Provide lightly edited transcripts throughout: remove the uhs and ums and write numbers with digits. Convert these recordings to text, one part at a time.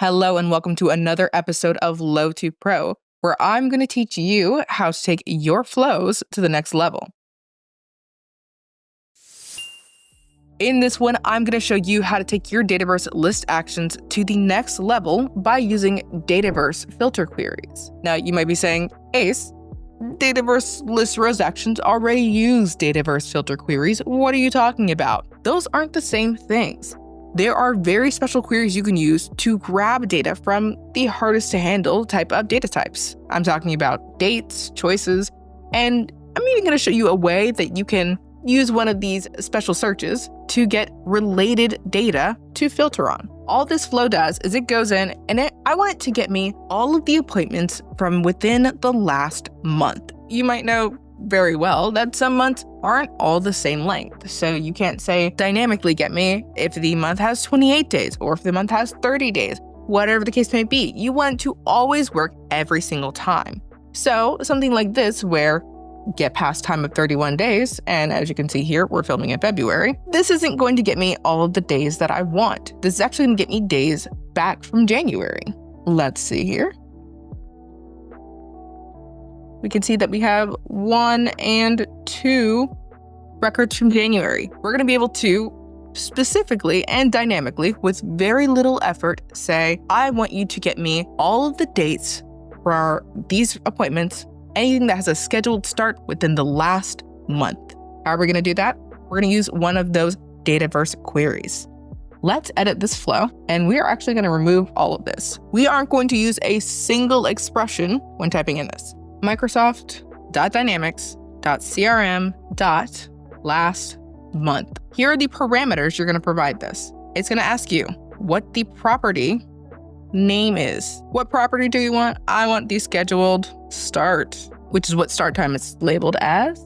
Hello and welcome to another episode of Low to Pro, where I'm going to teach you how to take your flows to the next level. In this one, I'm going to show you how to take your Dataverse list actions to the next level by using Dataverse filter queries. Now, you might be saying, Ace, Dataverse list rows actions already use Dataverse filter queries. What are you talking about? Those aren't the same things. There are very special queries you can use to grab data from the hardest to handle type of data types. I'm talking about dates, choices, and I'm even going to show you a way that you can use one of these special searches to get related data to filter on. All this flow does is it goes in and I want it to get me all of the appointments from within the last month. You might know very well that some months aren't all the same length. So you can't say dynamically get me if the month has 28 days or if the month has 30 days, whatever the case may be. You want it to always work every single time. So something like this where get past time of 31 days, and as you can see here, we're filming in February, this isn't going to get me all of the days that I want. This is actually going to get me days back from January. Let's see here. We can see that we have 1 and 2 records from January. We're going to be able to specifically and dynamically, with very little effort, say, I want you to get me all of the dates for these appointments, anything that has a scheduled start within the last month. How are we going to do that? We're going to use one of those Dataverse queries. Let's edit this flow, and we are actually going to remove all of this. We aren't going to use a single expression when typing in this. Microsoft.dynamics.crm.last month. Here are the parameters you're going to provide this. It's going to ask you what the property name is. What property do you want? I want the scheduled start, which is what start time is labeled as.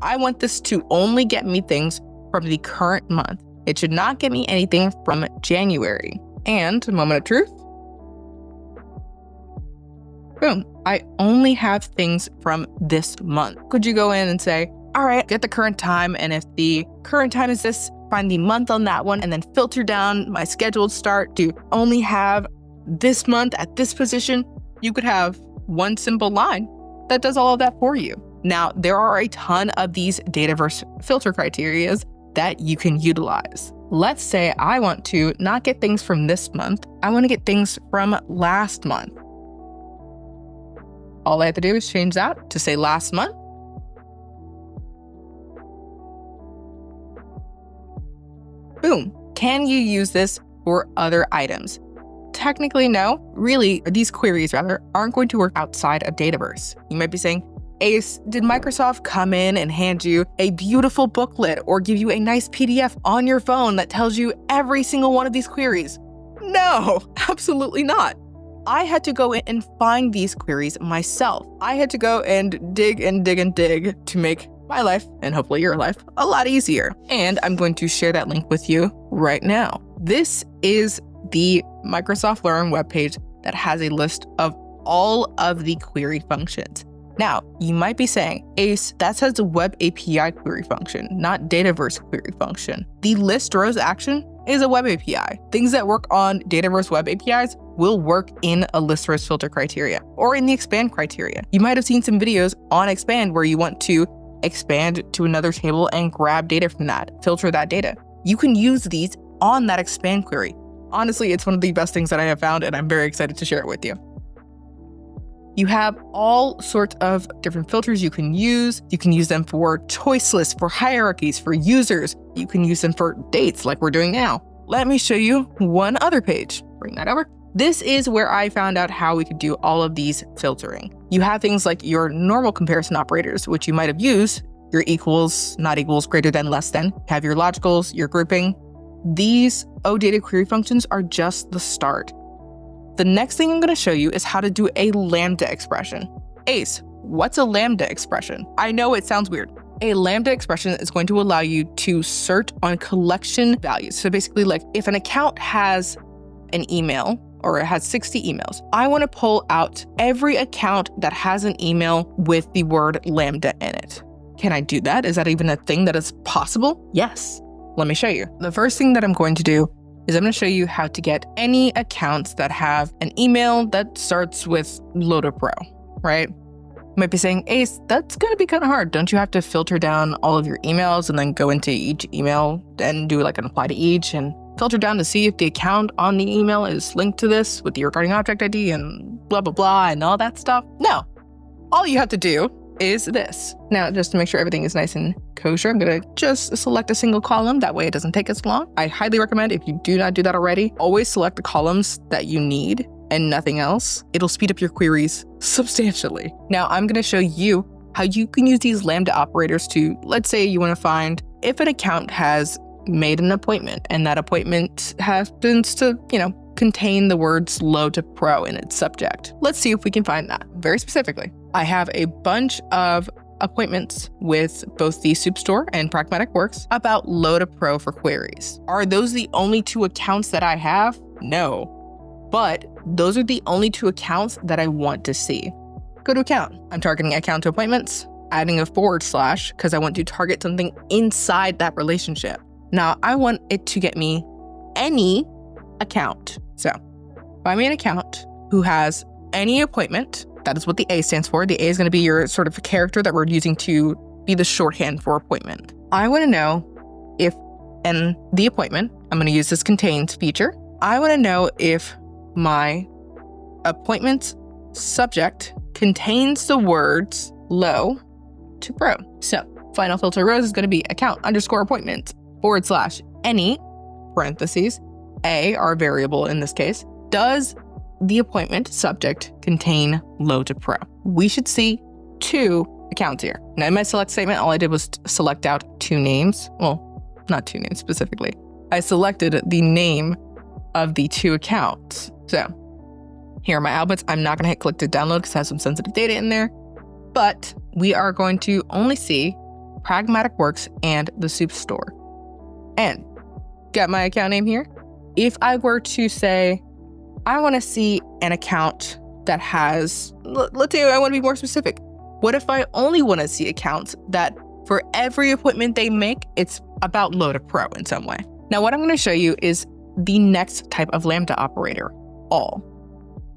I want this to only get me things from the current month. It should not get me anything from January. And moment of truth. Boom, I only have things from this month. Could you go in and say, all right, get the current time, and if the current time is this, find the month on that one, and then filter down my scheduled start to only have this month at this position? You could have one simple line that does all of that for you. Now, there are a ton of these Dataverse filter criteria that you can utilize. Let's say I want to not get things from this month. I want to get things from last month. All I have to do is change that to say last month. Boom. Can you use this for other items? Technically, no. Really, these queries, aren't going to work outside of Dataverse. You might be saying, Ace, did Microsoft come in and hand you a beautiful booklet or give you a nice PDF on your phone that tells you every single one of these queries? No, absolutely not. I had to go in and find these queries myself. I had to go and dig to make my life, and hopefully your life, a lot easier. And I'm going to share that link with you right now. This is the Microsoft Learn webpage that has a list of all of the query functions. Now, you might be saying, Ace, that says the Web API query function, not Dataverse query function. The list rows action is a Web API. Things that work on Dataverse Web APIs will work in a list rows filter criteria or in the expand criteria. You might have seen some videos on expand where you want to expand to another table and grab data from that, filter that data. You can use these on that expand query. Honestly, it's one of the best things that I have found, and I'm very excited to share it with you. You have all sorts of different filters you can use. You can use them for choice lists, for hierarchies, for users. You can use them for dates like we're doing now. Let me show you one other page. Bring that over. This is where I found out how we could do all of these filtering. You have things like your normal comparison operators, which you might have used, your equals, not equals, greater than, less than. You have your logicals, your grouping. These OData query functions are just the start. The next thing I'm going to show you is how to do a Lambda expression. Ace, what's a Lambda expression? I know it sounds weird. A Lambda expression is going to allow you to search on collection values. So basically, like if an account has an email or it has 60 emails, I want to pull out every account that has an email with the word Lambda in it. Can I do that? Is that even a thing that is possible? Yes. Let me show you. The first thing that I'm going to do is I'm going to show you how to get any accounts that have an email that starts with Loader Pro, right? You might be saying, Ace, that's going to be kind of hard. Don't you have to filter down all of your emails and then go into each email and do like an apply to each and filter down to see if the account on the email is linked to this with the regarding object ID and blah, blah, blah, and all that stuff? No. All you have to do is this. Now, just to make sure everything is nice and kosher, I'm going to just select a single column. That way it doesn't take as long. I highly recommend, if you do not do that already, always select the columns that you need and nothing else. It'll speed up your queries substantially. Now, I'm going to show you how you can use these Lambda operators to, let's say you want to find if an account has made an appointment and that appointment happens to, contain the words low to pro in its subject. Let's see if we can find that very specifically. I have a bunch of appointments with both the Soup Store and Pragmatic Works about low to pro for queries. Are those the only two accounts that I have? No, but those are the only two accounts that I want to see. Go to account. I'm targeting account to appointments, adding a / because I want to target something inside that relationship. Now I want it to get me any account. So find me an account who has any appointment. That is what the A stands for. The A is going to be your sort of character that we're using to be the shorthand for appointment. I want to know if in the appointment, I'm going to use this contains feature. I want to know if my appointment subject contains the words low to pro. So final filter rows is going to be account _ appointments / any parentheses. A, our variable in this case, does the appointment subject contain low to pro? We should see 2 accounts here. Now in my select statement, all I did was select out 2 names. Well, not 2 names specifically. I selected the name of the 2 accounts. So here are my outputs. I'm not going to hit click to download because it has some sensitive data in there, but we are going to only see Pragmatic Works and the Soup Store. And got my account name here. If I were to say, I want to see an account that has, let's say I want to be more specific. What if I only want to see accounts that for every appointment they make, it's about low to pro in some way? Now, what I'm going to show you is the next type of Lambda operator, all.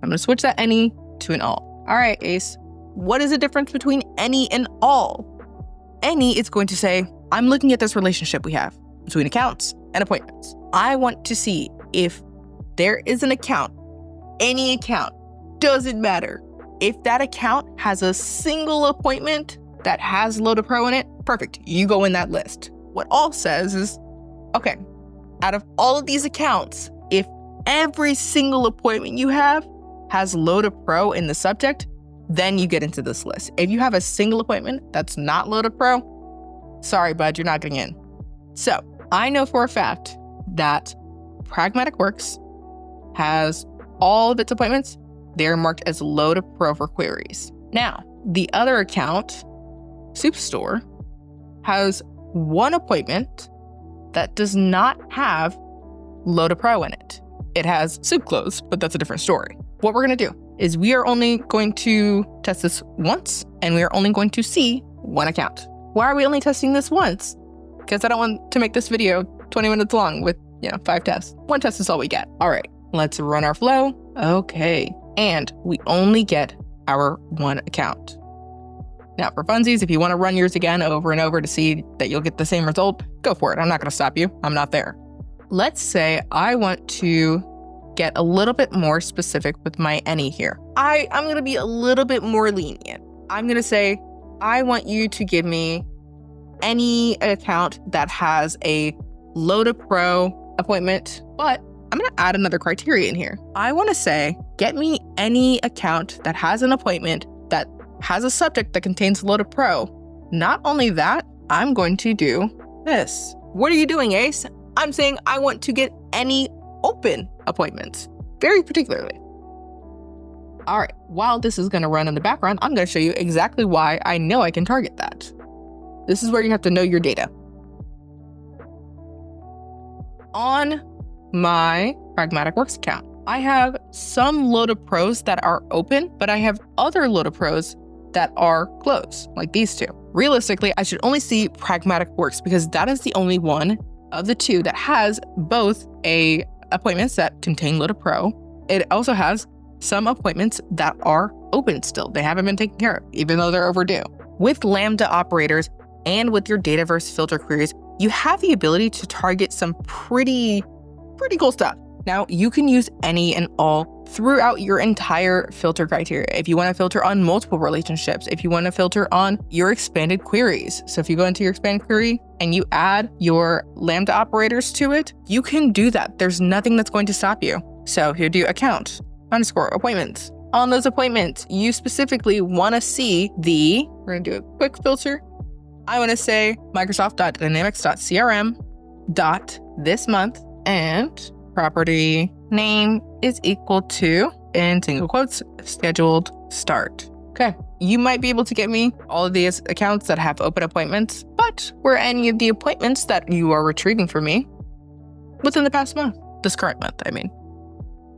I'm going to switch that any to an all. All right, Ace, what is the difference between any and all? Any is going to say, I'm looking at this relationship we have between accounts and appointments. I want to see if there is an account, any account, doesn't matter. If that account has a single appointment that has low to pro in it, perfect, you go in that list. What all says is, okay, out of all of these accounts, if every single appointment you have has low to pro in the subject, then you get into this list. If you have a single appointment that's not low to pro, sorry, bud, you're not getting in. So I know for a fact that Pragmatic Works has all of its appointments. They're marked as low to pro for queries. Now, the other account, Soup Store, has 1 appointment that does not have low to pro in it. It has soup clothes, but that's a different story. What we're going to do is we are only going to test this once, and we are only going to see 1 account. Why are we only testing this once? Because I don't want to make this video 20 minutes long with 5 tests. 1 test is all we get. All right, let's run our flow. Okay, and we only get our 1 account. Now for funsies, if you want to run yours again over and over to see that you'll get the same result, go for it. I'm not going to stop you. I'm not there. Let's say I want to get a little bit more specific with my any here. I'm going to be a little bit more lenient. I'm going to say, I want you to give me any account that has a low to pro appointment, but I'm going to add another criteria in here. I want to say, get me any account that has an appointment that has a subject that contains low to pro. Not only that, I'm going to do this. What are you doing, Ace? I'm saying I want to get any open appointments, very particularly. All right, while this is going to run in the background, I'm going to show you exactly why I know I can target that. This is where you have to know your data. On my Pragmatic Works account, I have some low to pros that are open, but I have other low to pros that are closed, like these 2. Realistically, I should only see Pragmatic Works because that is the only one of the 2 that has both a appointments that contain Lambda Pro. It also has some appointments that are open still. They haven't been taken care of, even though they're overdue. With Lambda operators and with your Dataverse filter queries, you have the ability to target some pretty cool stuff. Now, you can use any and all throughout your entire filter criteria. If you want to filter on multiple relationships, if you want to filter on your expanded queries. So if you go into your expanded query and you add your Lambda operators to it, you can do that. There's nothing that's going to stop you. So here do account _ appointments. On those appointments, you specifically want to see we're going to do a quick filter. I want to say Microsoft.dynamics.crm.thismonth and property name is equal to, in single quotes, scheduled start. Okay, you might be able to get me all of these accounts that have open appointments, but were any of the appointments that you are retrieving for me within the past month, this current month, I mean.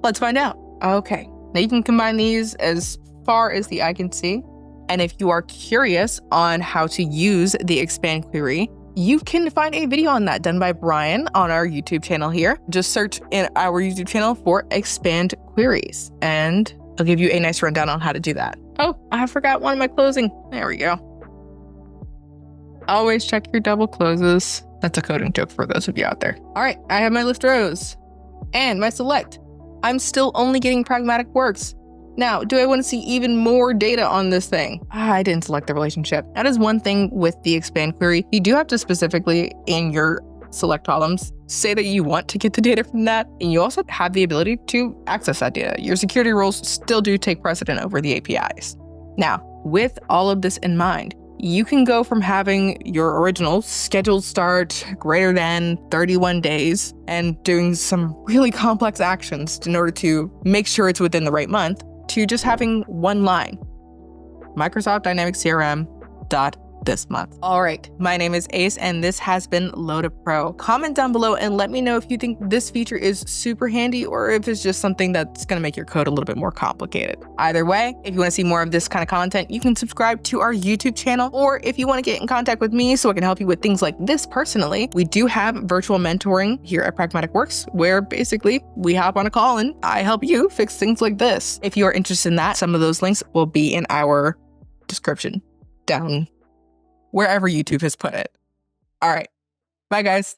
Let's find out. Okay, now you can combine these as far as the eye can see. And if you are curious on how to use the expand query, you can find a video on that done by Brian on our YouTube channel here. Just search in our YouTube channel for expand queries, and I'll give you a nice rundown on how to do that. Oh, I forgot one of my closing. There we go. Always check your double closes. That's a coding joke for those of you out there. All right, I have my list rows and my select. I'm still only getting pragmatic works. Now, do I want to see even more data on this thing? I didn't select the relationship. That is one thing with the expand query. You do have to specifically in your select columns say that you want to get the data from that. And you also have the ability to access that data. Your security rules still do take precedent over the APIs. Now, with all of this in mind, you can go from having your original scheduled start greater than 31 days and doing some really complex actions in order to make sure it's within the right month, to just having one line, Microsoft Dynamics CRM this month. All right, my name is Ace, and this has been Lambda Pro. Comment down below and let me know if you think this feature is super handy or if it's just something that's gonna make your code a little bit more complicated. Either way, if you wanna see more of this kind of content, you can subscribe to our YouTube channel, or if you wanna get in contact with me so I can help you with things like this personally, we do have virtual mentoring here at Pragmatic Works, where basically we hop on a call and I help you fix things like this. If you are interested in that, some of those links will be in our description down wherever YouTube has put it. All right. Bye, guys.